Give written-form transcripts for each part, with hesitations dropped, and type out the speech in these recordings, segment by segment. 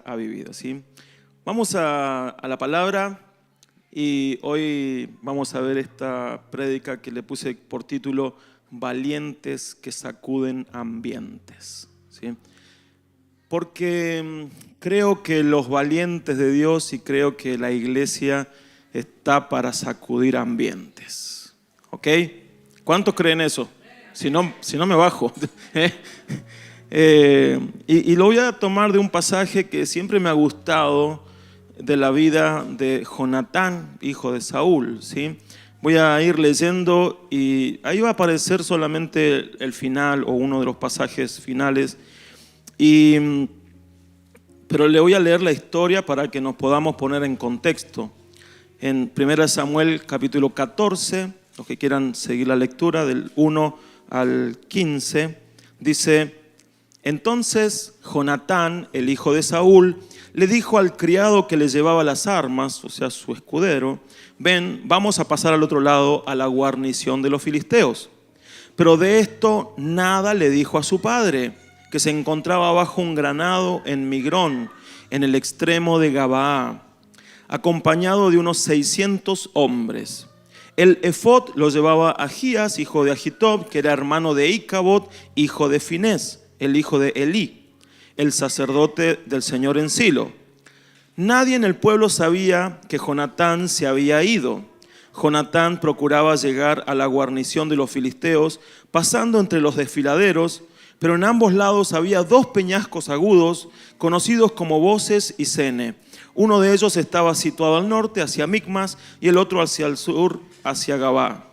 ha vivido, ¿sí? Vamos a la palabra y hoy vamos a ver esta prédica que le puse por título Valientes que sacuden ambientes, ¿sí? Porque creo que los valientes de Dios y creo que la iglesia está para sacudir ambientes, ¿ok? ¿Cuántos creen eso? Si no me bajo. Y lo voy a tomar de un pasaje que siempre me ha gustado de la vida de Jonatán, hijo de Saúl, ¿sí? Voy a ir leyendo y ahí va a aparecer solamente el final o uno de los pasajes finales. Pero le voy a leer la historia para que nos podamos poner en contexto. En 1 Samuel capítulo 14, los que quieran seguir la lectura del 1 al 15, dice: entonces Jonatán, el hijo de Saúl, le dijo al criado que le llevaba las armas, o sea, su escudero: ven, vamos a pasar al otro lado a la guarnición de los filisteos. Pero de esto nada le dijo a su padre, que se encontraba bajo un granado en Migrón, en el extremo de Gabaa, acompañado de unos 600 hombres. El efod lo llevaba Ahías, hijo de Ahitob, que era hermano de Icabod, hijo de Finés, el hijo de Elí, el sacerdote del Señor en Silo. Nadie en el pueblo sabía que Jonatán se había ido. Jonatán procuraba llegar a la guarnición de los filisteos, pasando entre los desfiladeros, pero en ambos lados había dos peñascos agudos, conocidos como Boses y Sene. Uno de ellos estaba situado al norte, hacia Micmas, y el otro hacia el sur, hacia Gabaa.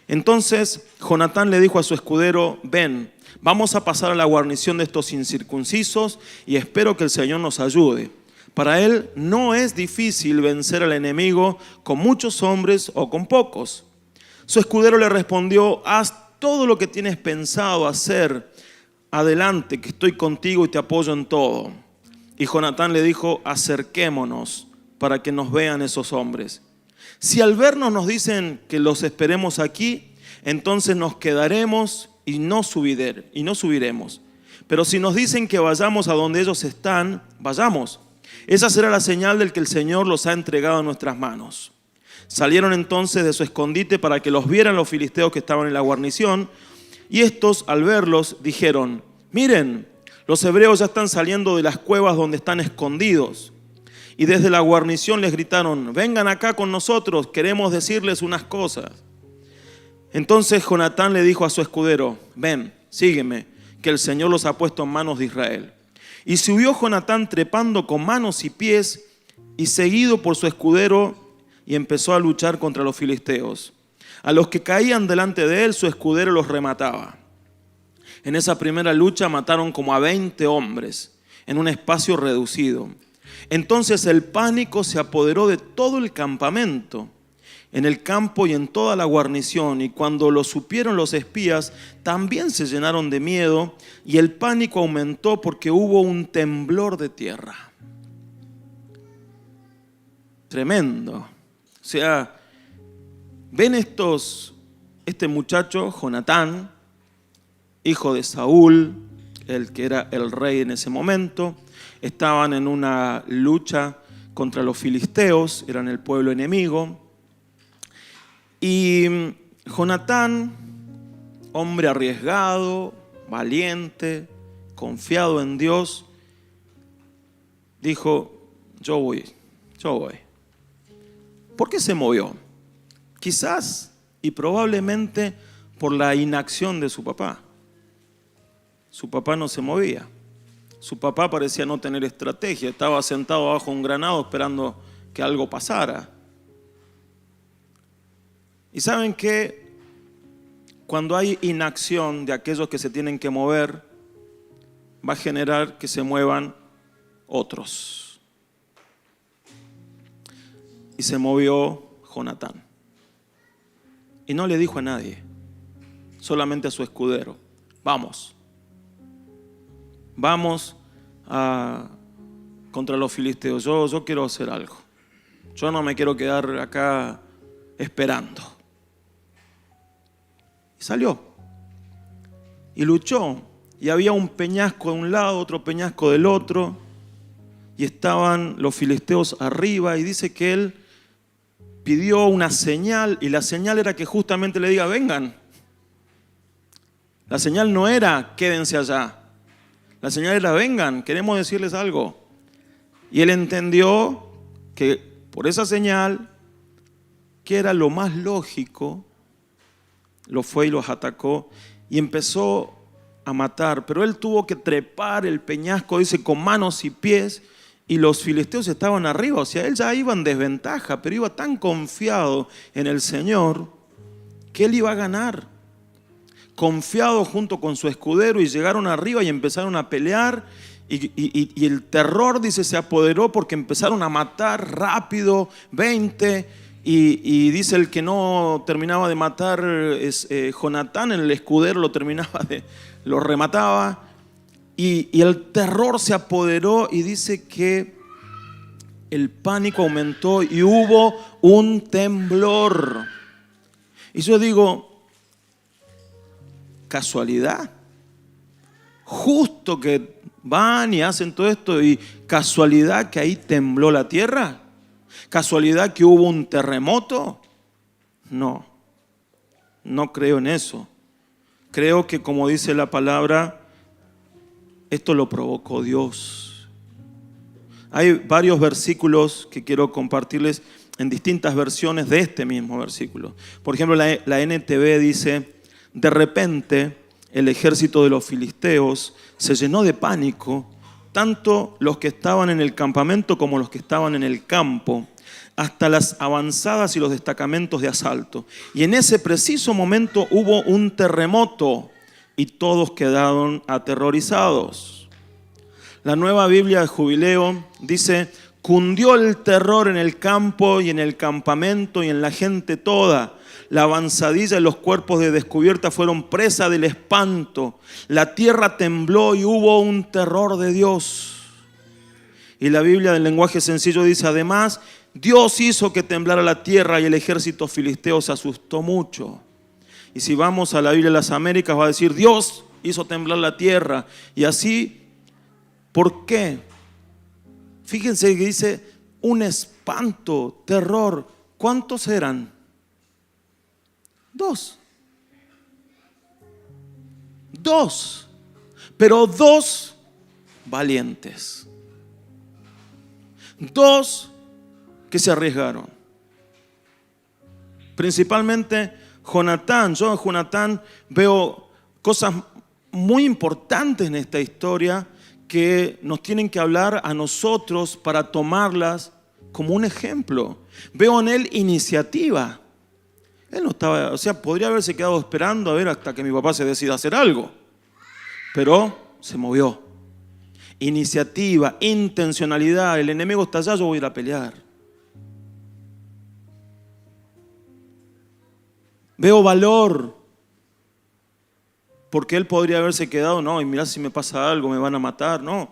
Entonces Jonatán le dijo a su escudero: ven, vamos a pasar a la guarnición de estos incircuncisos y espero que el Señor nos ayude. Para él no es difícil vencer al enemigo con muchos hombres o con pocos. Su escudero le respondió: haz todo lo que tienes pensado hacer. Adelante, que estoy contigo y te apoyo en todo. Y Jonatán le dijo: acerquémonos para que nos vean esos hombres. Si al vernos nos dicen que los esperemos aquí, entonces nos quedaremos y no subiremos. Pero si nos dicen que vayamos a donde ellos están, vayamos. Esa será la señal del que el Señor los ha entregado en nuestras manos. Salieron entonces de su escondite para que los vieran los filisteos que estaban en la guarnición. Y estos, al verlos, dijeron: miren, los hebreos ya están saliendo de las cuevas donde están escondidos. Y desde la guarnición les gritaron: vengan acá con nosotros, queremos decirles unas cosas. Entonces Jonatán le dijo a su escudero: ven, sígueme, que el Señor los ha puesto en manos de Israel. Y subió Jonatán trepando con manos y pies, y seguido por su escudero, y empezó a luchar contra los filisteos. A los que caían delante de él, su escudero los remataba. En esa primera lucha mataron como a 20 hombres en un espacio reducido. Entonces el pánico se apoderó de todo el campamento, en el campo y en toda la guarnición. Y cuando lo supieron los espías, también se llenaron de miedo, y el pánico aumentó porque hubo un temblor de tierra. Tremendo. O sea, ven este muchacho, Jonatán, hijo de Saúl, el que era el rey en ese momento. Estaban en una lucha contra los filisteos, eran el pueblo enemigo. Y Jonatán, hombre arriesgado, valiente, confiado en Dios, dijo: yo voy. ¿Por qué se movió? Quizás y probablemente por la inacción de su papá. Su papá no se movía. Su papá parecía no tener estrategia. Estaba sentado bajo un granado esperando que algo pasara. Y saben que cuando hay inacción de aquellos que se tienen que mover, va a generar que se muevan otros. Y se movió Jonatán. Y no le dijo a nadie, solamente a su escudero: vamos contra los filisteos. Yo quiero hacer algo. Yo no me quiero quedar acá esperando. Y salió y luchó. Y había un peñasco de un lado, otro peñasco del otro. y estaban los filisteos arriba, y dice que él pidió una señal, y la señal era que justamente le diga, vengan. La señal no era, quédense allá. La señal era, vengan, queremos decirles algo. Y él entendió que por esa señal, que era lo más lógico, lo fue y los atacó y empezó a matar. Pero él tuvo que trepar el peñasco, dice, con manos y pies, y los filisteos estaban arriba. O sea, él ya iba en desventaja, pero iba tan confiado en el Señor que él iba a ganar. Confiado junto con su escudero, y llegaron arriba y empezaron a pelear. Y el terror, dice, se apoderó porque empezaron a matar rápido, 20. Y dice el que no terminaba de matar es Jonatán, el escudero lo remataba. Y el terror se apoderó, y dice que el pánico aumentó y hubo un temblor. Y yo digo, ¿casualidad? Justo que van y hacen todo esto, y casualidad que ahí tembló la tierra. ¿Casualidad que hubo un terremoto? No, no creo en eso. Creo que, como dice la palabra, esto lo provocó Dios. Hay varios versículos que quiero compartirles en distintas versiones de este mismo versículo. Por ejemplo, la NTV dice, de repente el ejército de los filisteos se llenó de pánico, tanto los que estaban en el campamento como los que estaban en el campo, hasta las avanzadas y los destacamentos de asalto. Y en ese preciso momento hubo un terremoto y todos quedaron aterrorizados. La Nueva Biblia de Jubileo dice, cundió el terror en el campo y en el campamento y en la gente toda. La avanzadilla y los cuerpos de descubierta fueron presa del espanto. La tierra tembló y hubo un terror de Dios. Y la Biblia del lenguaje sencillo dice, además, Dios hizo que temblara la tierra y el ejército filisteo se asustó mucho. Y si vamos a la Biblia de las Américas, va a decir, Dios hizo temblar la tierra. Y así, ¿por qué? Fíjense que dice, un espanto, terror. ¿Cuántos eran? 2. 2. Pero 2 valientes. 2 que se arriesgaron. Principalmente Jonatán. Yo en Jonatán veo cosas muy importantes en esta historia que nos tienen que hablar a nosotros para tomarlas como un ejemplo. Veo en él iniciativa. Él no estaba, o sea, podría haberse quedado esperando a ver hasta que mi papá se decida hacer algo, pero se movió. Iniciativa, intencionalidad. El enemigo está allá, yo voy a ir a pelear. Veo valor, porque él podría haberse quedado, no, y mirá si me pasa algo, me van a matar. No,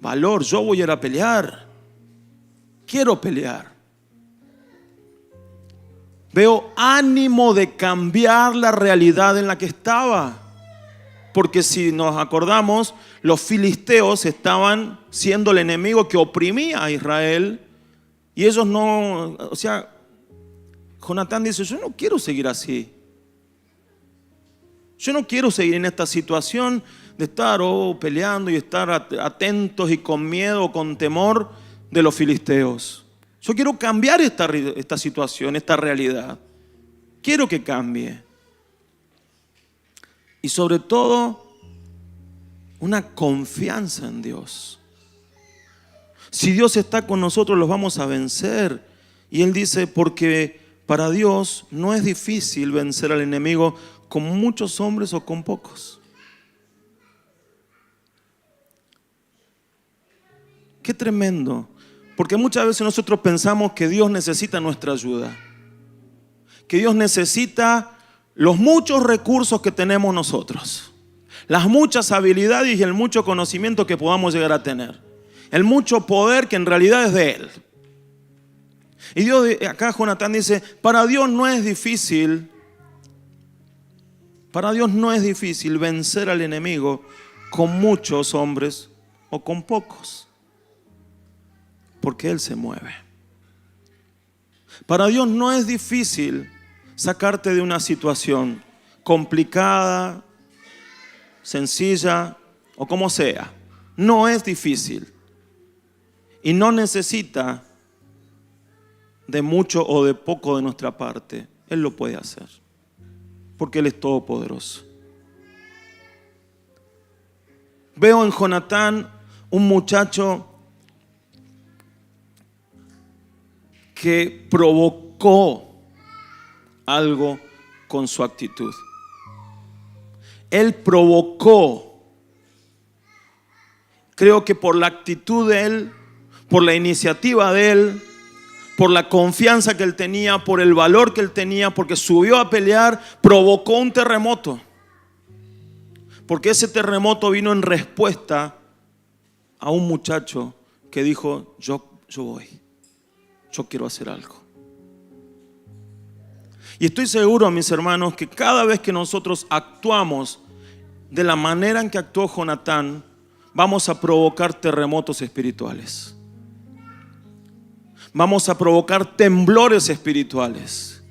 valor, yo voy a ir a pelear. Quiero pelear. Veo ánimo de cambiar la realidad en la que estaba. Porque si nos acordamos, los filisteos estaban siendo el enemigo que oprimía a Israel. Y ellos no, o sea, Jonatán dice, yo no quiero seguir así. Yo no quiero seguir en esta situación de estar peleando y estar atentos y con miedo o con temor de los filisteos. Yo quiero cambiar esta situación, esta realidad. Quiero que cambie. Y sobre todo, una confianza en Dios. Si Dios está con nosotros, los vamos a vencer. Y Él dice, porque para Dios no es difícil vencer al enemigo con muchos hombres o con pocos. Qué tremendo. Porque muchas veces nosotros pensamos que Dios necesita nuestra ayuda. Que Dios necesita los muchos recursos que tenemos nosotros. Las muchas habilidades y el mucho conocimiento que podamos llegar a tener. El mucho poder que en realidad es de Él. Y Dios, acá Jonatán dice, para Dios no es difícil vencer al enemigo con muchos hombres o con pocos. porque Él se mueve. Para Dios no es difícil sacarte de una situación complicada, sencilla o como sea. No es difícil. Y no necesita de mucho o de poco de nuestra parte. Él lo puede hacer, porque Él es todopoderoso. Veo en Jonatán un muchacho que provocó algo con su actitud. Él provocó, creo que por la actitud de él, por la iniciativa de él, por la confianza que él tenía, por el valor que él tenía, porque subió a pelear, provocó un terremoto. Porque ese terremoto vino en respuesta a un muchacho que dijo, yo voy, yo quiero hacer algo. Y estoy seguro, mis hermanos, que cada vez que nosotros actuamos de la manera en que actuó Jonatán, vamos a provocar terremotos espirituales. Vamos a provocar temblores espirituales.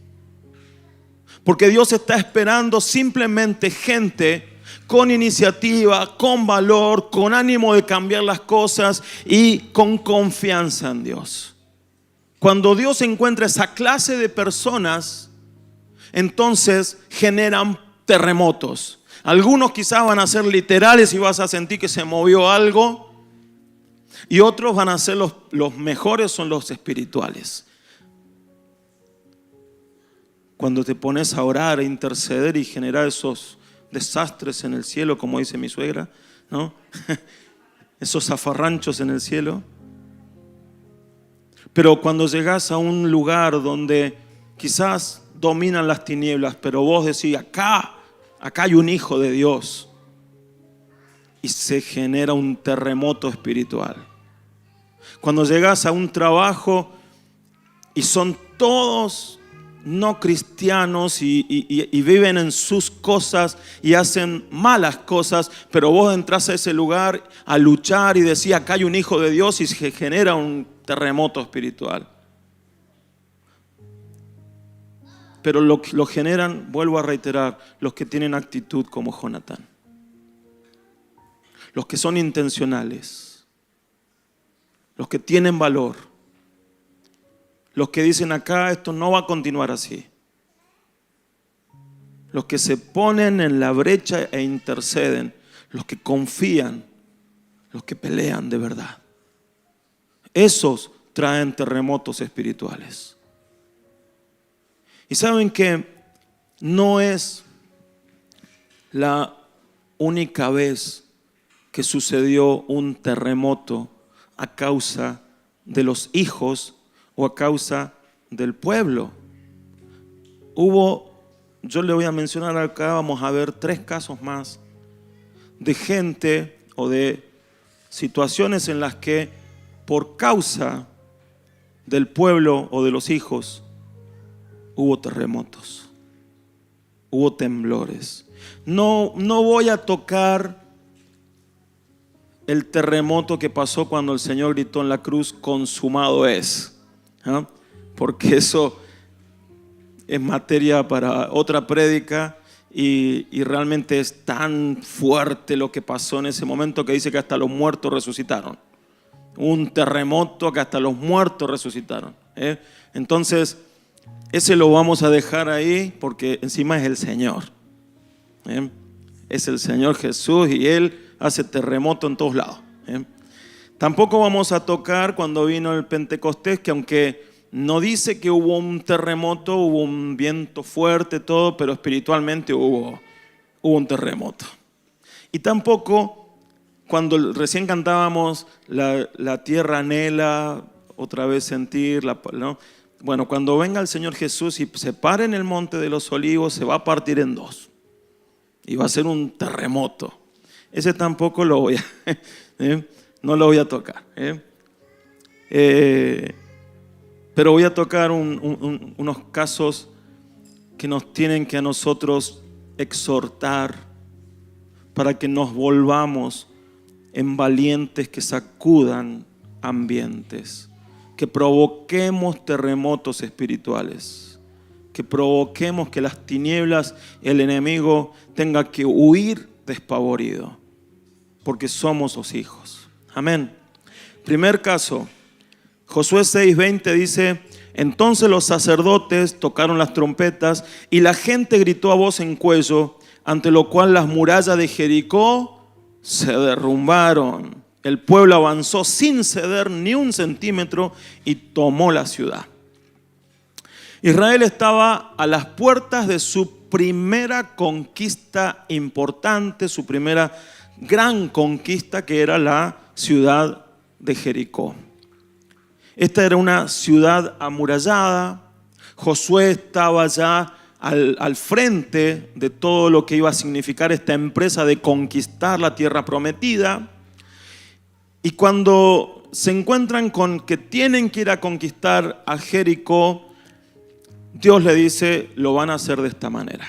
Porque Dios está esperando simplemente gente con iniciativa, con valor, con ánimo de cambiar las cosas y con confianza en Dios. Cuando Dios encuentra esa clase de personas, entonces generan terremotos. Algunos quizás van a ser literales y vas a sentir que se movió algo. Y otros van a ser los mejores, son los espirituales. Cuando te pones a orar, a interceder y generar esos desastres en el cielo, como dice mi suegra, ¿no? Esos zafarranchos en el cielo. Pero cuando llegas a un lugar donde quizás dominan las tinieblas, pero vos decís, acá hay un hijo de Dios, y se genera un terremoto espiritual. Cuando llegas a un trabajo y son todos no cristianos y viven en sus cosas y hacen malas cosas, pero vos entras a ese lugar a luchar y decís, acá hay un hijo de Dios, y se genera un terremoto espiritual. Pero lo generan, vuelvo a reiterar, los que tienen actitud como Jonatán. Los que son intencionales. Los que tienen valor. Los que dicen acá, esto no va a continuar así. Los que se ponen en la brecha e interceden. Los que confían. Los que pelean de verdad. Esos traen terremotos espirituales. Y saben que no es la única vez que sucedió un terremoto a causa de los hijos o a causa del pueblo. Yo le voy a mencionar acá, vamos a ver 3 casos más de gente o de situaciones en las que por causa del pueblo o de los hijos hubo terremotos, hubo temblores. No voy a tocar el terremoto que pasó cuando el Señor gritó en la cruz, consumado es, ¿ah? Porque eso es materia para otra prédica y realmente es tan fuerte lo que pasó en ese momento que dice que hasta los muertos resucitaron. Un terremoto que hasta los muertos resucitaron, ¿eh? Entonces, ese lo vamos a dejar ahí porque encima es el Señor, ¿eh? Es el Señor Jesús y Él hace terremoto en todos lados, ¿eh? Tampoco vamos a tocar cuando vino el Pentecostés, que aunque no dice que hubo un terremoto, hubo un viento fuerte, todo, pero espiritualmente hubo un terremoto. Y tampoco cuando recién cantábamos la tierra anhela otra vez sentir, ¿no? Bueno, cuando venga el Señor Jesús y se pare en el monte de los olivos, se va a partir en 2 y va a ser un terremoto. Ese tampoco lo voy a no lo voy a tocar, pero voy a tocar unos casos que nos tienen que a nosotros exhortar para que nos volvamos en valientes que sacudan ambientes. que provoquemos terremotos espirituales, que provoquemos que las tinieblas, el enemigo tenga que huir despavorido, porque somos sus hijos. Amén. Primer caso, Josué 6:20 dice: entonces los sacerdotes tocaron las trompetas y la gente gritó a voz en cuello, ante lo cual las murallas de Jericó se derrumbaron. El pueblo avanzó sin ceder ni un centímetro y tomó la ciudad. Israel estaba a las puertas de su primera conquista importante, su primera gran conquista, que era la ciudad de Jericó. Esta era una ciudad amurallada. Josué estaba ya al frente de todo lo que iba a significar esta empresa de conquistar la tierra prometida. Y cuando se encuentran con que tienen que ir a conquistar a Jericó, Dios le dice: lo van a hacer de esta manera.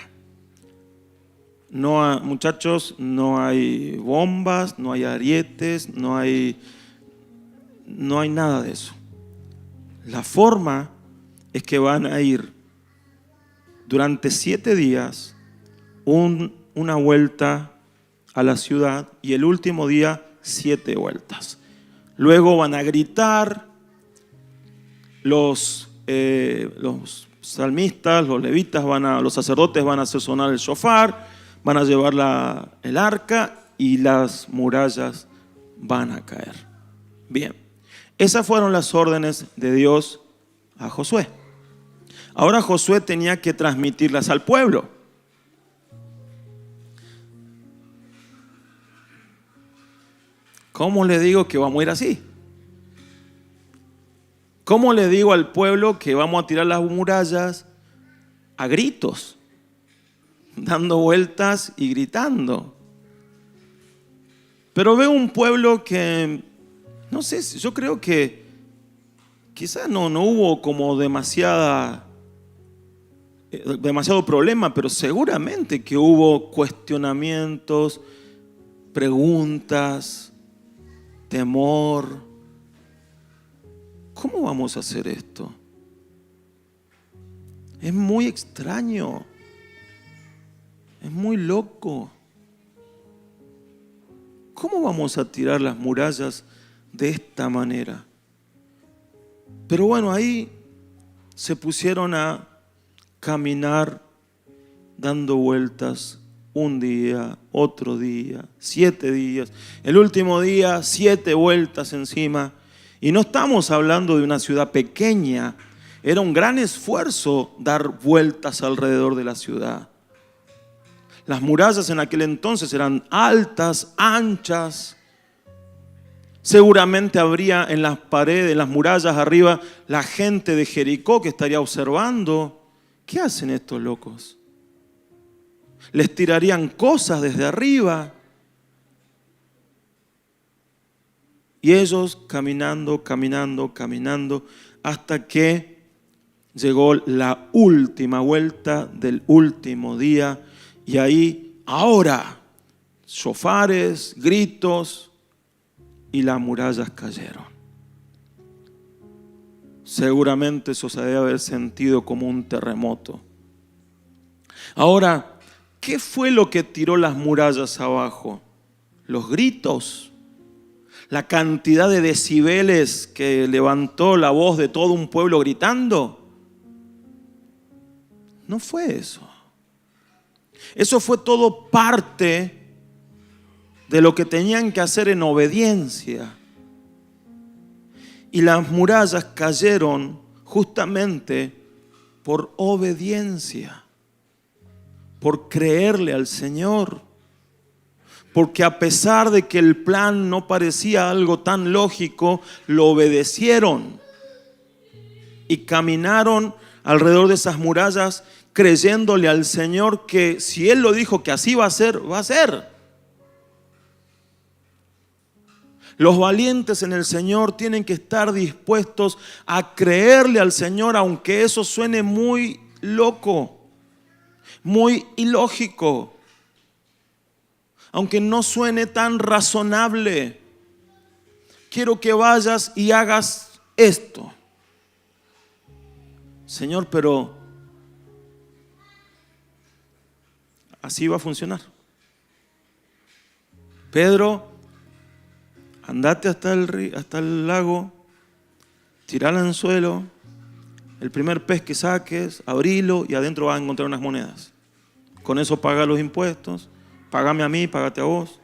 No, muchachos, no hay bombas, no hay arietes, no hay nada de eso. La forma es que van a ir durante 7 días una vuelta a la ciudad y el último día 7 vueltas. Luego van a gritar los salmistas, los levitas, los sacerdotes van a hacer sonar el shofar, van a llevar el arca y las murallas van a caer. Bien, esas fueron las órdenes de Dios a Josué. Ahora Josué tenía que transmitirlas al pueblo. ¿Cómo le digo que vamos a ir así? ¿Cómo le digo al pueblo que vamos a tirar las murallas a gritos, dando vueltas y gritando? Pero veo un pueblo que, no sé, yo creo que quizás no hubo como demasiado problema, pero seguramente que hubo cuestionamientos, preguntas, temor. ¿Cómo vamos a hacer esto? Es muy extraño, es muy loco. ¿Cómo vamos a tirar las murallas de esta manera? Pero bueno, ahí se pusieron a caminar dando vueltas un día, otro día, 7 días. El último día, 7 vueltas encima. Y no estamos hablando de una ciudad pequeña. Era un gran esfuerzo dar vueltas alrededor de la ciudad. Las murallas en aquel entonces eran altas, anchas. Seguramente habría en las paredes, en las murallas arriba, la gente de Jericó que estaría observando. ¿Qué hacen estos locos? Les tirarían cosas desde arriba. Y ellos caminando, hasta que llegó la última vuelta del último día. Y ahí, ahora, shofares, gritos, y las murallas cayeron. Seguramente eso se debe haber sentido como un terremoto. Ahora, ¿qué fue lo que tiró las murallas abajo? Los gritos. La cantidad de decibeles que levantó la voz de todo un pueblo gritando. No fue eso. Eso fue todo parte de lo que tenían que hacer en obediencia. Y las murallas cayeron justamente por obediencia, por creerle al Señor. Porque a pesar de que el plan no parecía algo tan lógico, lo obedecieron y caminaron alrededor de esas murallas creyéndole al Señor que si Él lo dijo que así va a ser, va a ser. Los valientes en el Señor tienen que estar dispuestos a creerle al Señor, aunque eso suene muy loco, muy ilógico. Aunque no suene tan razonable, quiero que vayas y hagas esto. Señor, pero así va a funcionar. Pedro, andate hasta el lago, tirá el anzuelo, el primer pez que saques, abrilo y adentro vas a encontrar unas monedas. Con eso paga los impuestos, págame a mí, págate a vos.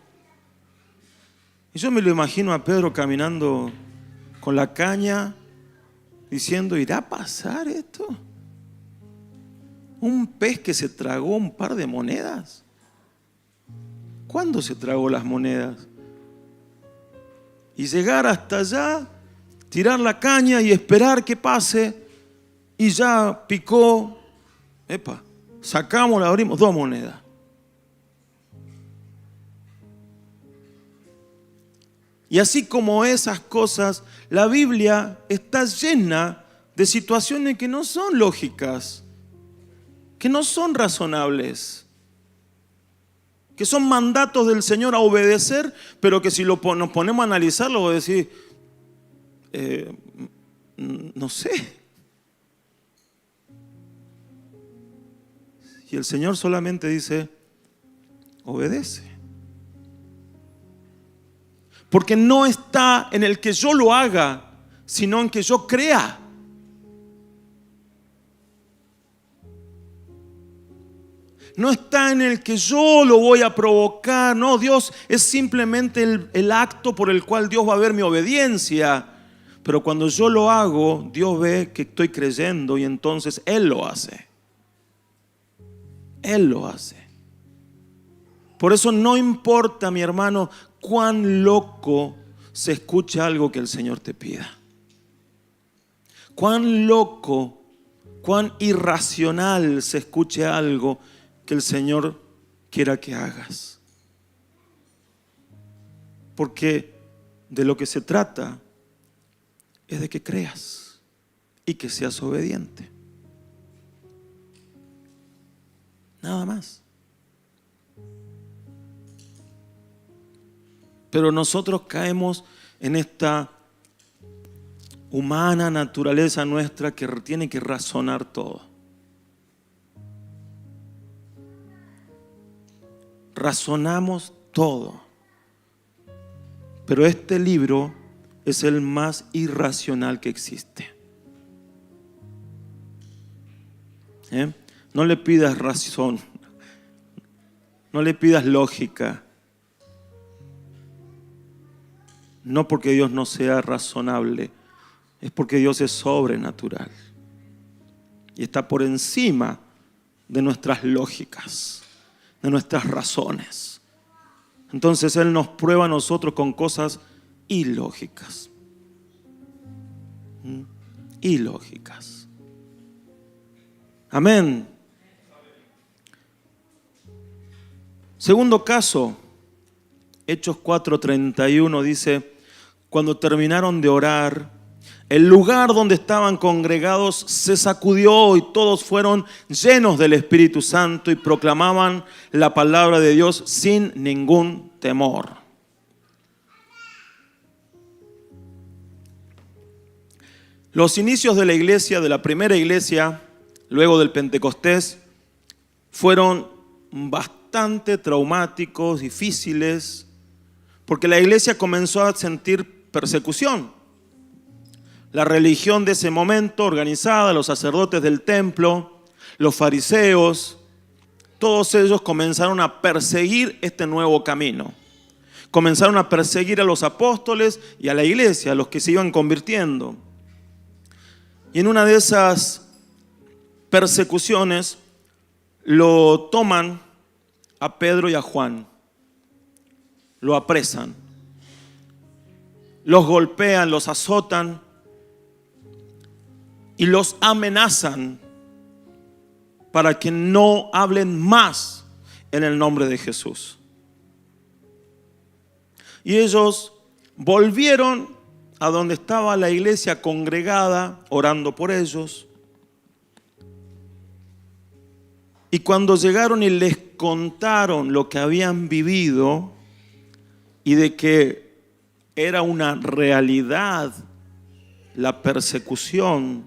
Y yo me lo imagino a Pedro caminando con la caña, diciendo, ¿irá a pasar esto? ¿Un pez que se tragó un par de monedas? ¿Cuándo se tragó las monedas? Y llegar hasta allá, tirar la caña y esperar que pase, y ya picó, sacamos, la abrimos, 2 monedas. Y así como esas cosas, la Biblia está llena de situaciones que no son lógicas, que no son razonables, que son mandatos del Señor a obedecer, pero que si nos ponemos a analizarlo, voy a decir, no sé. Y el Señor solamente dice, obedece. Porque no está en el que yo lo haga, sino en que yo crea. No está en el que yo lo voy a provocar. No, Dios es simplemente el acto por el cual Dios va a ver mi obediencia. Pero cuando yo lo hago, Dios ve que estoy creyendo y entonces Él lo hace. Él lo hace. Por eso no importa, mi hermano, cuán loco se escucha algo que el Señor te pida. Cuán loco, cuán irracional se escuche algo que el Señor quiera que hagas. Porque de lo que se trata es de que creas y que seas obediente. Nada más. Pero nosotros caemos en esta humana naturaleza nuestra que tiene que razonar todo. Razonamos todo. Pero este libro es el más irracional que existe. No le pidas razón, no le pidas lógica. No porque Dios no sea razonable, es porque Dios es sobrenatural y está por encima de nuestras lógicas, de nuestras razones. Entonces Él nos prueba a nosotros con cosas ilógicas. Ilógicas. Amén. Segundo caso, Hechos 4:31 dice: cuando terminaron de orar, el lugar donde estaban congregados se sacudió y todos fueron llenos del Espíritu Santo y proclamaban la palabra de Dios sin ningún temor. Los inicios de la iglesia, de la primera iglesia, luego del Pentecostés, fueron bastante traumáticos, difíciles, porque la iglesia comenzó a sentir persecución. La religión de ese momento organizada, los sacerdotes del templo, los fariseos, todos ellos comenzaron a perseguir este nuevo camino. Comenzaron a perseguir a los apóstoles y a la iglesia, a los que se iban convirtiendo. Y en una de esas persecuciones lo toman a Pedro y a Juan, lo apresan, los golpean, los azotan y los amenazan para que no hablen más en el nombre de Jesús. Y ellos volvieron a donde estaba la iglesia congregada, orando por ellos. Y cuando llegaron y les contaron lo que habían vivido y de que era una realidad la persecución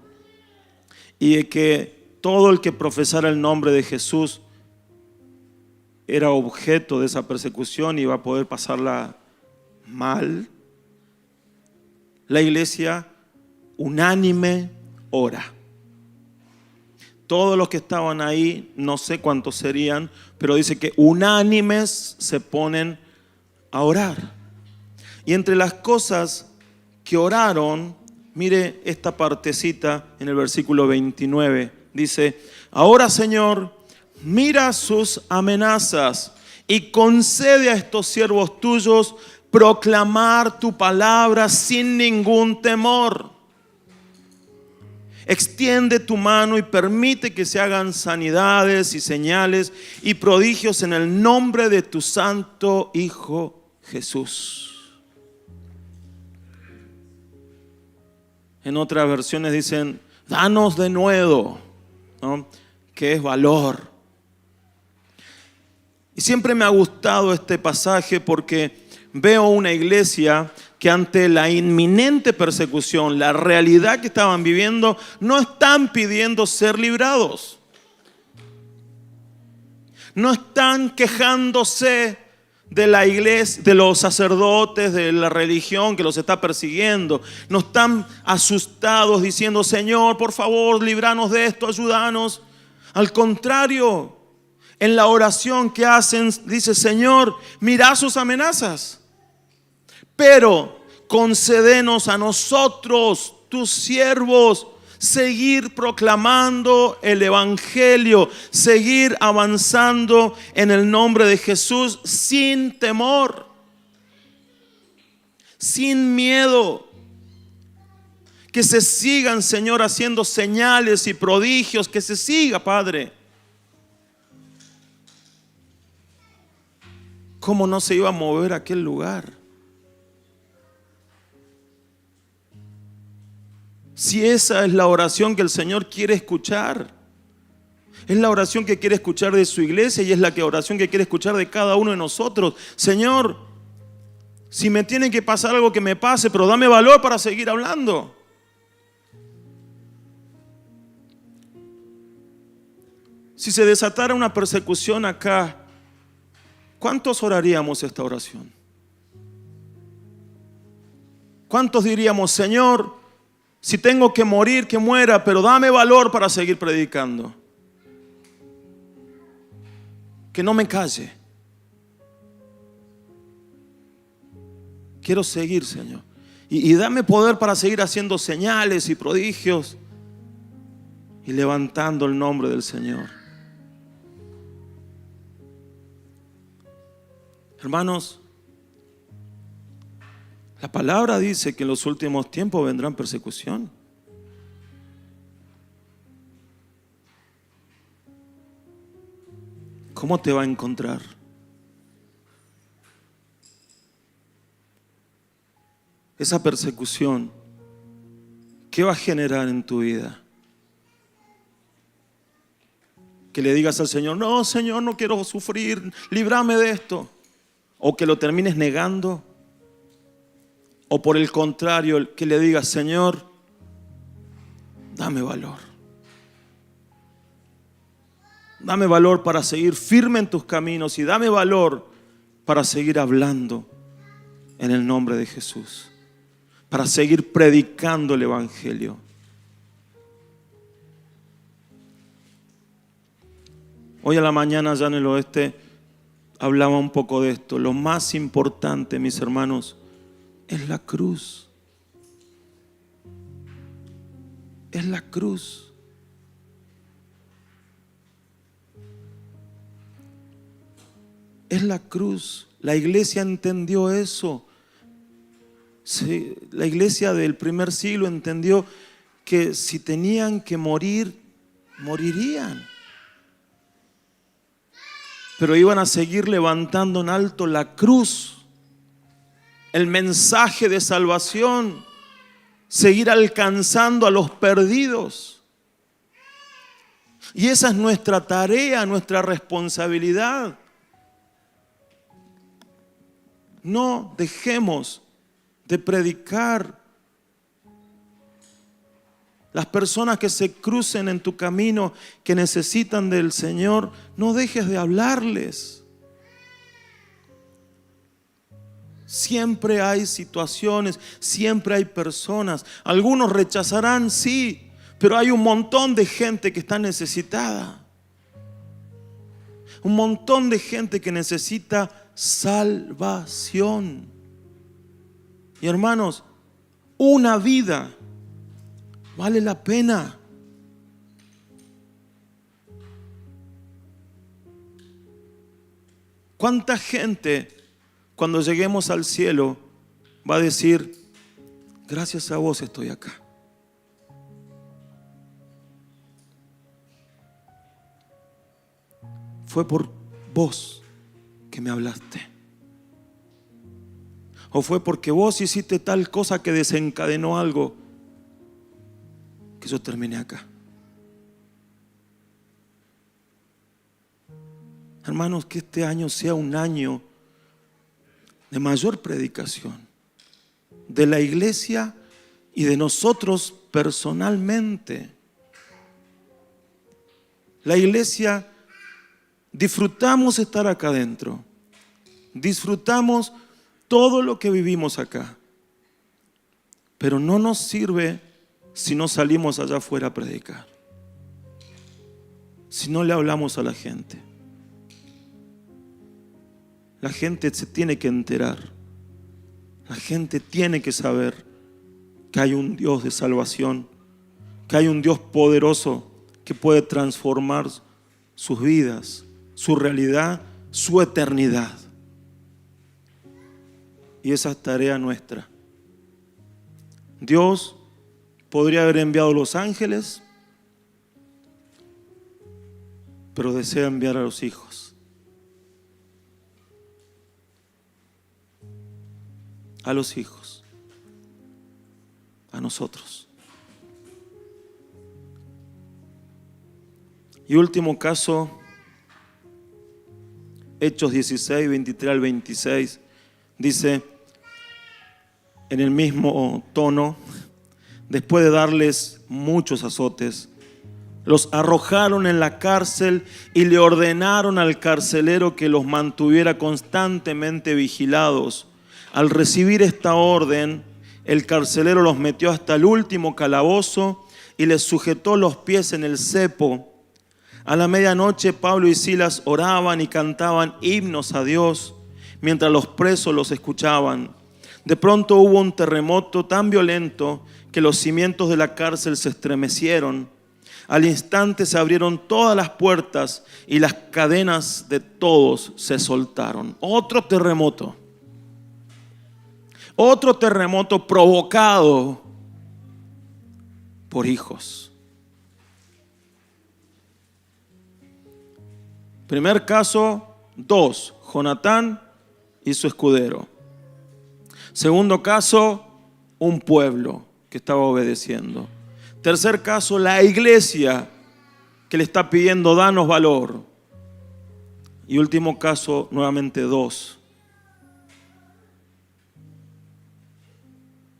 y de que todo el que profesara el nombre de Jesús era objeto de esa persecución y iba a poder pasarla mal, la iglesia unánime ora. Todos los que estaban ahí, no sé cuántos serían, pero dice que unánimes se ponen a orar. Y entre las cosas que oraron, mire esta partecita en el versículo 29. Dice: ahora, Señor, mira sus amenazas y concede a estos siervos tuyos proclamar tu palabra sin ningún temor. Extiende tu mano y permite que se hagan sanidades y señales y prodigios en el nombre de tu santo Hijo Jesús. En otras versiones dicen: danos de nuevo, ¿no? Que es valor. Y siempre me ha gustado este pasaje porque veo una iglesia que ante la inminente persecución, la realidad que estaban viviendo, no están pidiendo ser librados. No están quejándose de la iglesia, de los sacerdotes, de la religión que los está persiguiendo. No están asustados diciendo: Señor, por favor, líbranos de esto, ayúdanos. Al contrario, en la oración que hacen, dice: Señor, mira sus amenazas, pero concédenos a nosotros, tus siervos, seguir proclamando el evangelio, seguir avanzando en el nombre de Jesús sin temor, sin miedo. Que se sigan, Señor, haciendo señales y prodigios, que se siga, Padre. ¿Cómo no se iba a mover aquel lugar? Si esa es la oración que el Señor quiere escuchar, es la oración que quiere escuchar de su iglesia y es la oración que quiere escuchar de cada uno de nosotros. Señor, si me tiene que pasar algo, que me pase, pero dame valor para seguir hablando. Si se desatara una persecución acá, ¿cuántos oraríamos esta oración? ¿Cuántos diríamos: Señor, si tengo que morir, que muera, pero dame valor para seguir predicando? Que no me calle. Quiero seguir, Señor. Y dame poder para seguir haciendo señales y prodigios y levantando el nombre del Señor. Hermanos, la palabra dice que en los últimos tiempos vendrán persecución. ¿Cómo te va a encontrar? Esa persecución, ¿qué va a generar en tu vida? Que le digas al Señor: no, Señor, no quiero sufrir, líbrame de esto. O que lo termines negando. O por el contrario, que le digas: Señor, dame valor. Dame valor para seguir firme en tus caminos y dame valor para seguir hablando en el nombre de Jesús. Para seguir predicando el evangelio. Hoy a la mañana allá en el oeste hablaba un poco de esto. Lo más importante, mis hermanos, es la cruz. Es la cruz. Es la cruz. La iglesia entendió eso. Sí, la iglesia del primer siglo entendió que si tenían que morir, morirían. Pero iban a seguir levantando en alto la cruz, el mensaje de salvación, seguir alcanzando a los perdidos. Y esa es nuestra tarea, nuestra responsabilidad. No dejemos de predicar Las personas que se crucen en tu camino, que necesitan del Señor, no dejes de hablarles. Siempre hay situaciones, siempre hay personas. Algunos rechazarán, sí, pero hay un montón de gente que está necesitada. Un montón de gente que necesita salvación. Y hermanos, una vida vale la pena. ¿Cuánta gente cuando lleguemos al cielo va a decir, gracias a vos estoy acá? Fue por vos que me hablaste. O fue porque vos hiciste tal cosa que desencadenó algo que yo terminé acá. Hermanos, que este año sea un año de mayor predicación de la iglesia y de nosotros personalmente. La iglesia, disfrutamos estar acá adentro, disfrutamos todo lo que vivimos acá, pero no nos sirve si no salimos allá afuera a predicar, si no le hablamos a la gente. La gente se tiene que enterar, la gente tiene que saber que hay un Dios de salvación, que hay un Dios poderoso que puede transformar sus vidas, su realidad, su eternidad. Y esa es tarea nuestra. Dios podría haber enviado los ángeles, pero desea enviar a los hijos. A los hijos. A nosotros. Y último caso, Hechos 16, 23 al 26, dice en el mismo tono, después de darles muchos azotes, los arrojaron en la cárcel y le ordenaron al carcelero que los mantuviera constantemente vigilados. Al recibir esta orden, el carcelero los metió hasta el último calabozo y les sujetó los pies en el cepo. A la medianoche Pablo y Silas oraban y cantaban himnos a Dios mientras los presos los escuchaban. De pronto hubo un terremoto tan violento que los cimientos de la cárcel se estremecieron. Al instante se abrieron todas las puertas y las cadenas de todos se soltaron. Otro terremoto provocado por hijos. Primer caso, 2, Jonatán y su escudero. Segundo caso, un pueblo que estaba obedeciendo. Tercer caso, la iglesia que le está pidiendo danos valor. Y último caso, nuevamente 2.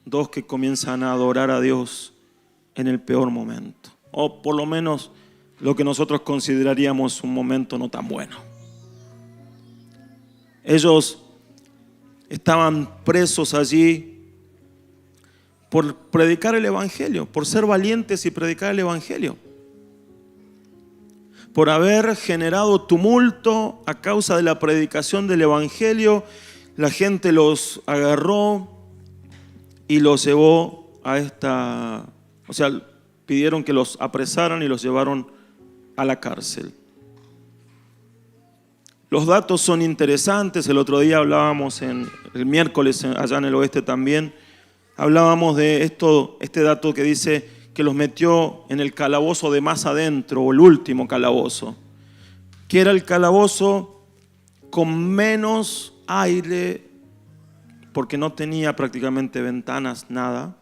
2 que comienzan a adorar a Dios en el peor momento. O por lo menos lo que nosotros consideraríamos un momento no tan bueno. Ellos estaban presos allí por predicar el evangelio, por ser valientes y predicar el evangelio, por haber generado tumulto a causa de la predicación del evangelio. La gente los agarró y los llevó pidieron que los apresaran y los llevaron a la cárcel. Los datos son interesantes. El otro día hablábamos, el miércoles allá en el oeste también, hablábamos de este dato que dice que los metió en el calabozo de más adentro, o el último calabozo, que era el calabozo con menos aire, porque no tenía prácticamente ventanas, nada.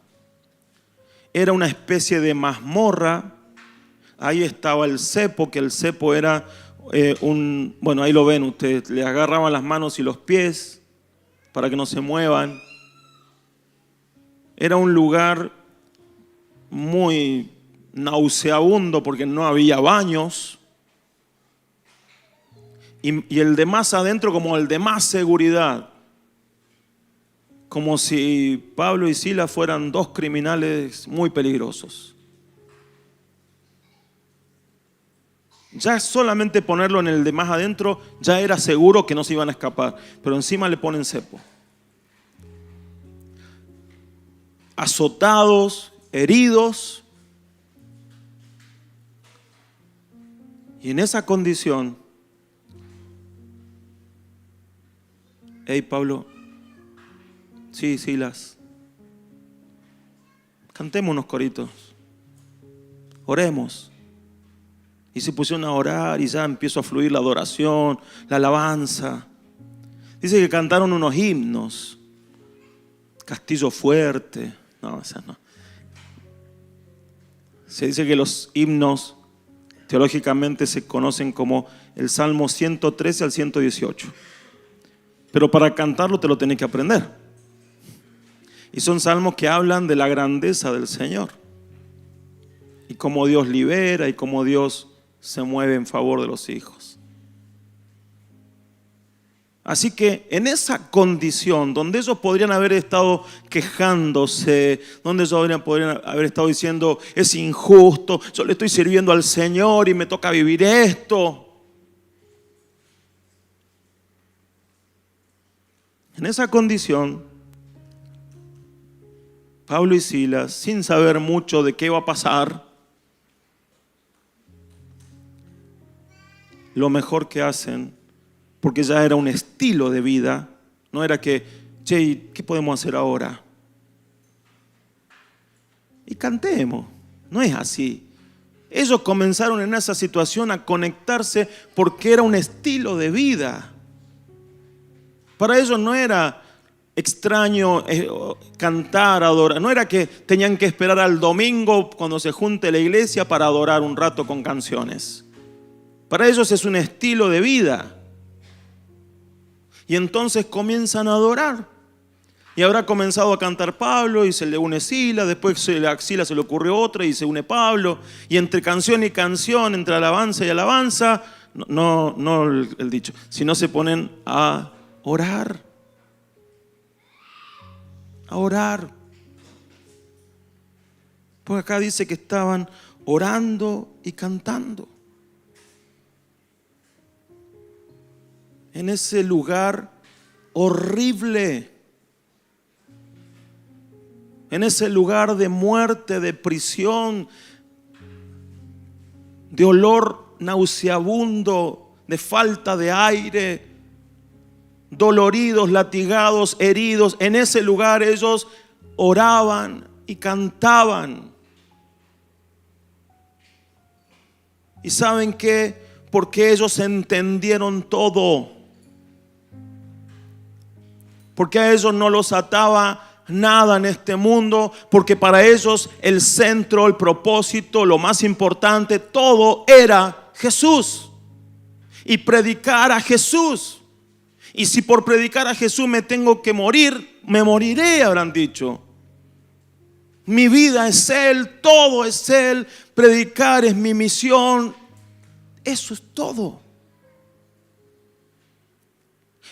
Era una especie de mazmorra. Ahí estaba el cepo, que el cepo era ahí lo ven ustedes, le agarraban las manos y los pies para que no se muevan. Era un lugar muy nauseabundo porque no había baños. Y el de más adentro como el de más seguridad. Como si Pablo y Silas fueran dos criminales muy peligrosos. Ya solamente ponerlo en el de más adentro ya era seguro que no se iban a escapar. Pero encima le ponen cepo. Azotados, heridos. Y en esa condición, hey Pablo, sí, Silas, cantemos unos coritos, oremos. Y se pusieron a orar y ya empezó a fluir la adoración, la alabanza. Dice que cantaron unos himnos, Castillo Fuerte, no, o sea, no. Se dice que los himnos teológicamente se conocen como el Salmo 113 al 118. Pero para cantarlo te lo tenés que aprender. Y son salmos que hablan de la grandeza del Señor. Y cómo Dios libera y cómo Dios se mueve en favor de los hijos. Así que en esa condición donde ellos podrían haber estado quejándose, donde ellos podrían haber estado diciendo es injusto, yo le estoy sirviendo al Señor y me toca vivir esto. En esa condición, Pablo y Silas, sin saber mucho de qué iba a pasar, lo mejor que hacen, porque ya era un estilo de vida, no era que, che, ¿qué podemos hacer ahora? Y cantemos, no es así. Ellos comenzaron en esa situación a conectarse porque era un estilo de vida. Para ellos no era extraño cantar, adorar, no era que tenían que esperar al domingo cuando se junte la iglesia para adorar un rato con canciones. Para ellos es un estilo de vida. Y entonces comienzan a adorar. Y habrá comenzado a cantar Pablo y se le une Silas, después a Silas se le ocurre otra y se une Pablo. Y entre canción y canción, entre alabanza y alabanza, no el dicho, sino se ponen a orar. A orar. Pues acá dice que estaban orando y cantando. En ese lugar horrible, en ese lugar de muerte, de prisión, de olor nauseabundo, de falta de aire, doloridos, latigados, heridos. En ese lugar ellos oraban y cantaban. ¿Y saben qué? Porque ellos entendieron todo. Porque a ellos no los ataba nada en este mundo, porque para ellos el centro, el propósito, lo más importante, todo era Jesús. Y predicar a Jesús. Y si por predicar a Jesús me tengo que morir, me moriré, habrán dicho. Mi vida es Él, todo es Él, predicar es mi misión. Eso es todo.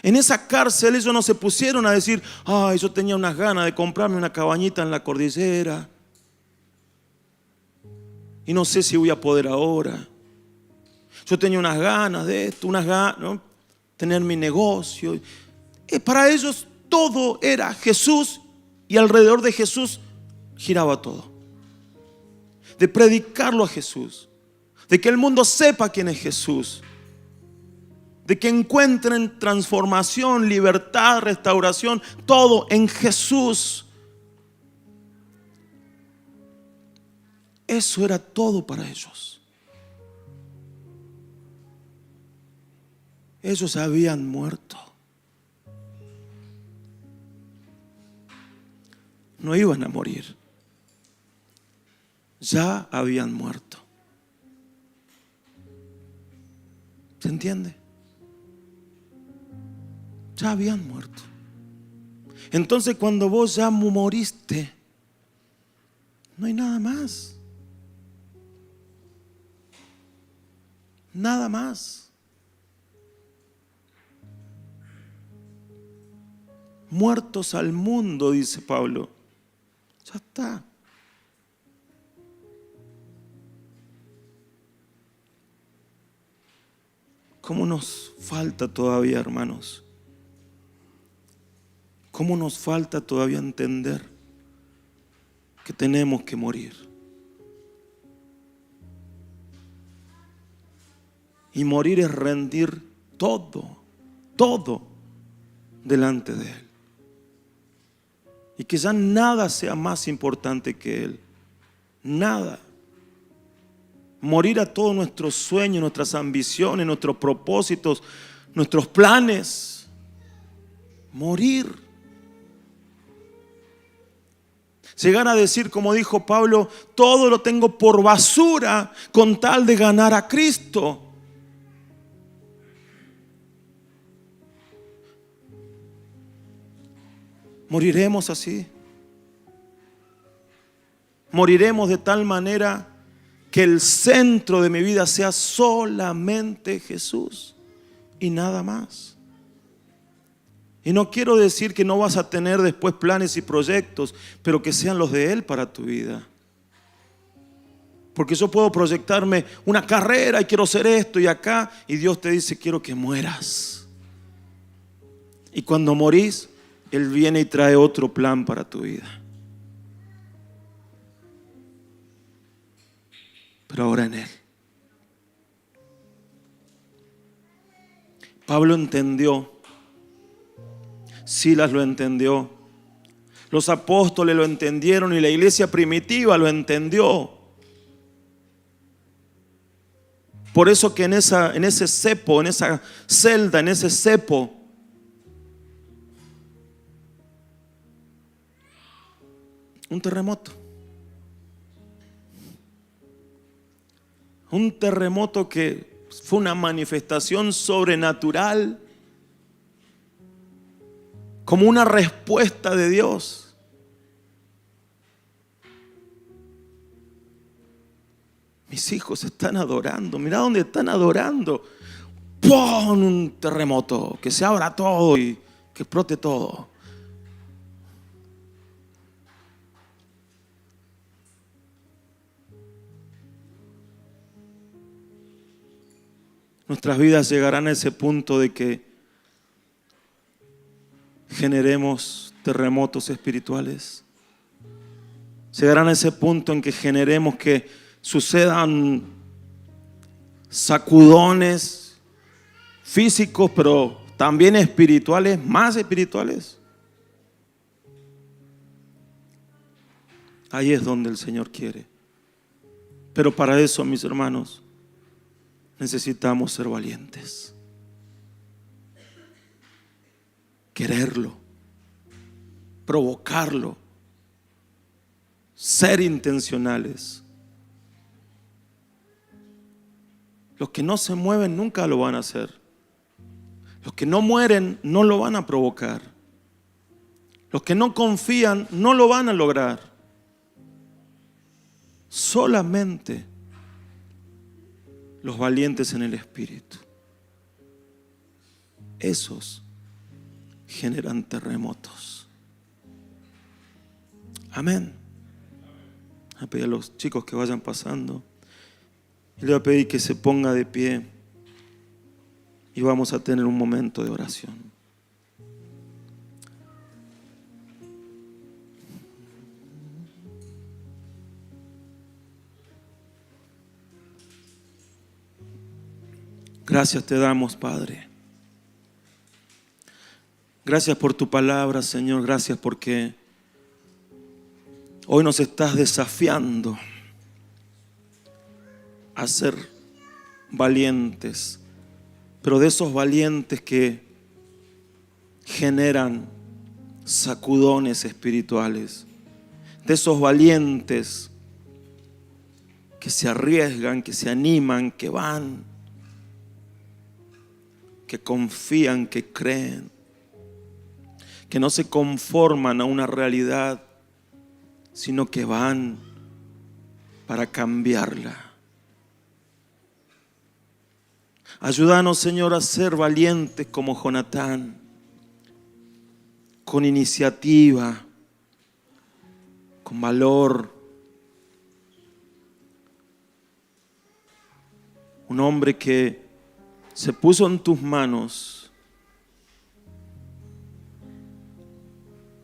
En esa cárcel ellos no se pusieron a decir, ay, yo tenía unas ganas de comprarme una cabañita en la cordillera y no sé si voy a poder ahora. Yo tenía unas ganas de esto, unas ganas, ¿no? Tener mi negocio. Para ellos todo era Jesús y alrededor de Jesús giraba todo. De predicarlo a Jesús, de que el mundo sepa quién es Jesús, de que encuentren transformación, libertad, restauración, todo en Jesús. Eso era todo para ellos. Ellos habían muerto. No iban a morir. Ya habían muerto. ¿Se entiende? Ya habían muerto. Entonces cuando vos ya moriste, no hay nada más. Nada más. Muertos al mundo, dice Pablo. Ya está. ¿Cómo nos falta todavía, hermanos? ¿Cómo nos falta todavía entender que tenemos que morir? Y morir es rendir todo, todo delante de Él. Y que ya nada sea más importante que Él. Nada. Morir a todos nuestros sueños, nuestras ambiciones, nuestros propósitos, nuestros planes. Morir. Llegar a decir, como dijo Pablo, todo lo tengo por basura con tal de ganar a Cristo. Moriremos así. Moriremos de tal manera que el centro de mi vida sea solamente Jesús y nada más. Y no quiero decir que no vas a tener después planes y proyectos, pero que sean los de Él para tu vida. Porque yo puedo proyectarme una carrera y quiero hacer esto y acá, y Dios te dice, quiero que mueras. Y cuando morís, Él viene y trae otro plan para tu vida. Pero ahora en Él. Pablo entendió. Silas lo entendió. Los apóstoles lo entendieron y la iglesia primitiva lo entendió. Por eso que en ese cepo, en esa celda, en ese cepo, un terremoto. Un terremoto que fue una manifestación sobrenatural, como una respuesta de Dios. Mis hijos están adorando. Mira dónde están adorando. ¡Pum! Un terremoto. Que se abra todo y que explote todo. Nuestras vidas llegarán a ese punto de que generemos terremotos espirituales. Llegarán a ese punto en que generemos que sucedan sacudones físicos, pero también espirituales, más espirituales. Ahí es donde el Señor quiere. Pero para eso, mis hermanos, necesitamos ser valientes. Quererlo, provocarlo, ser intencionales. Los que no se mueven nunca lo van a hacer. Los que no mueren no lo van a provocar. Los que no confían no lo van a lograr. Solamente los valientes en el espíritu. Esos generan terremotos. Amén. Voy a pedir a los chicos que vayan pasando y le voy a pedir que se ponga de pie y vamos a tener un momento de oración. Gracias te damos, Padre. Gracias por tu palabra, Señor. Gracias porque hoy nos estás desafiando a ser valientes, pero de esos valientes que generan sacudones espirituales, de esos valientes que se arriesgan, que se animan, que van, que confían, que creen, que no se conforman a una realidad, sino que van para cambiarla. Ayúdanos, Señor, a ser valientes como Jonatán, con iniciativa, con valor. Un hombre que se puso en tus manos,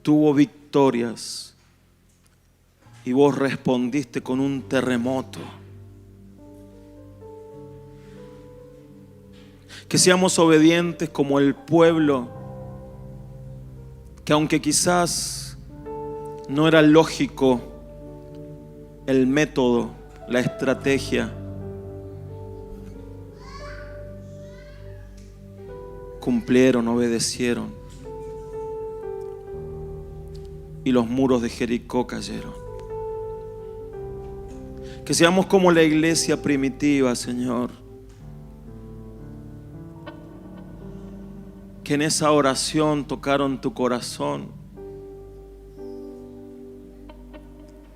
tuvo victorias y vos respondiste con un terremoto. Que seamos obedientes como el pueblo, que aunque quizás no era lógico el método, la estrategia, cumplieron, obedecieron, y los muros de Jericó cayeron. Que seamos como la iglesia primitiva, Señor, que en esa oración tocaron tu corazón,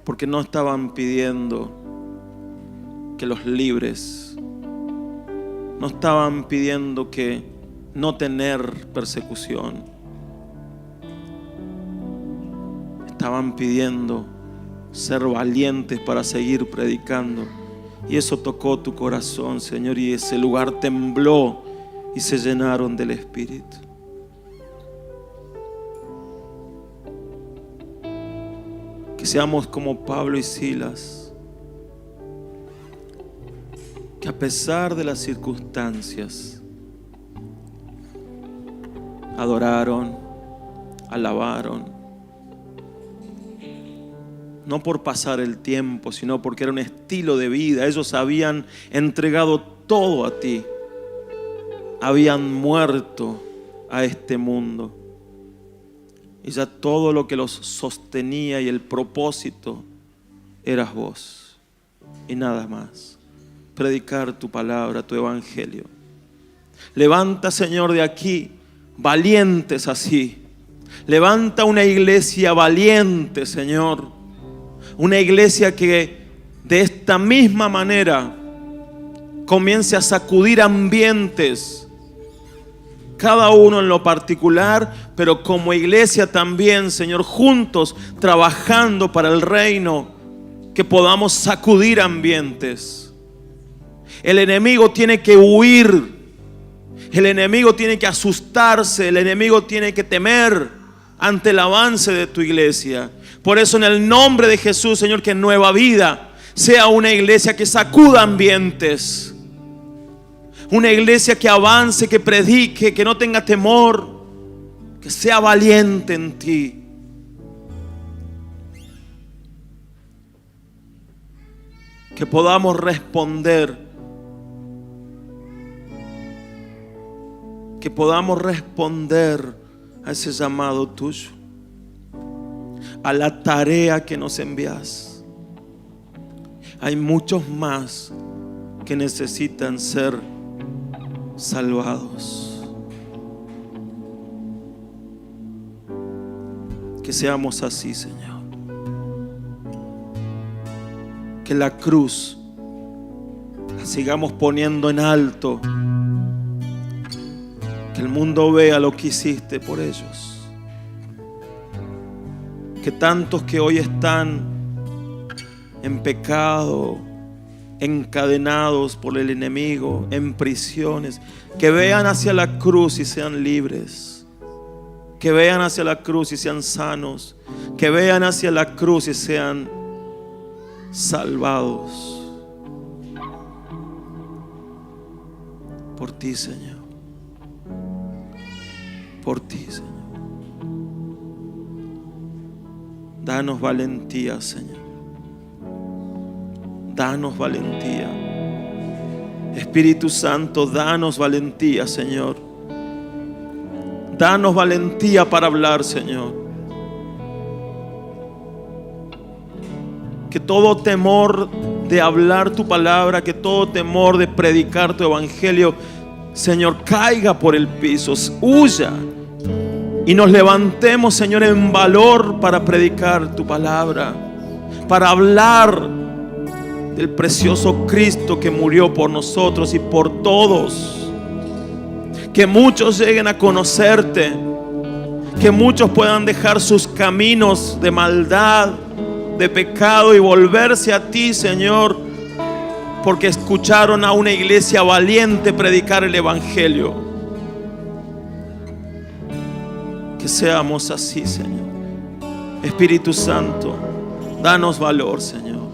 porque no estaban pidiendo que los libres, no estaban pidiendo que no tener persecución, estaban pidiendo ser valientes para seguir predicando. Y eso tocó tu corazón, Señor, y ese lugar tembló y se llenaron del Espíritu. Que seamos como Pablo y Silas, que a pesar de las circunstancias adoraron, alabaron, no por pasar el tiempo, sino porque era un estilo de vida. Ellos habían entregado todo a ti, habían muerto a este mundo, y ya todo lo que los sostenía y el propósito eras vos y nada más. Predicar tu palabra, tu evangelio. Levanta, Señor, de aquí valientes así. Levanta una iglesia valiente, Señor. Una iglesia que de esta misma manera comience a sacudir ambientes, cada uno en lo particular, pero como iglesia también, Señor, juntos trabajando para el reino, que podamos sacudir ambientes. El enemigo tiene que huir, el enemigo tiene que asustarse, el enemigo tiene que temer ante el avance de tu iglesia. Por eso, en el nombre de Jesús, Señor, que Nueva Vida sea una iglesia que sacuda ambientes, una iglesia que avance, que predique, que no tenga temor, que sea valiente en ti. Que podamos responder, a ese llamado tuyo, a la tarea que nos envías. Hay muchos más que necesitan ser salvados. Que seamos así, Señor. Que la cruz la sigamos poniendo en alto. Que el mundo vea lo que hiciste por ellos. Que tantos que hoy están en pecado, encadenados por el enemigo, en prisiones, que vean hacia la cruz y sean libres. Que vean hacia la cruz y sean sanos. Que vean hacia la cruz y sean salvados. Por ti, Señor. Por ti, Señor. Danos valentía, Señor. Danos valentía. Espíritu Santo, danos valentía, Señor. Danos valentía para hablar, Señor. Que todo temor de hablar tu palabra, que todo temor de predicar tu evangelio, Señor, caiga por el piso, huya. Y nos levantemos, Señor, en valor para predicar tu palabra, para hablar del precioso Cristo que murió por nosotros y por todos. Que muchos lleguen a conocerte. Que muchos puedan dejar sus caminos de maldad, de pecado y volverse a ti, Señor, porque escucharon a una iglesia valiente predicar el evangelio. Que seamos así, Señor. Espíritu Santo, danos valor, Señor.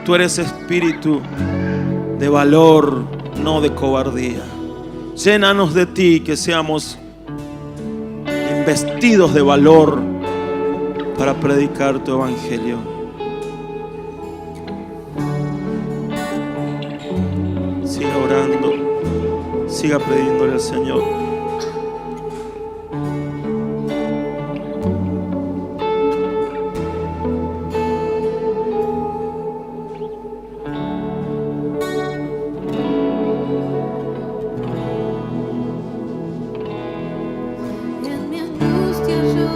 Tú eres espíritu de valor, no de cobardía. Llénanos de ti, que seamos investidos de valor para predicar tu evangelio. Siga orando, siga pidiéndole al Señor.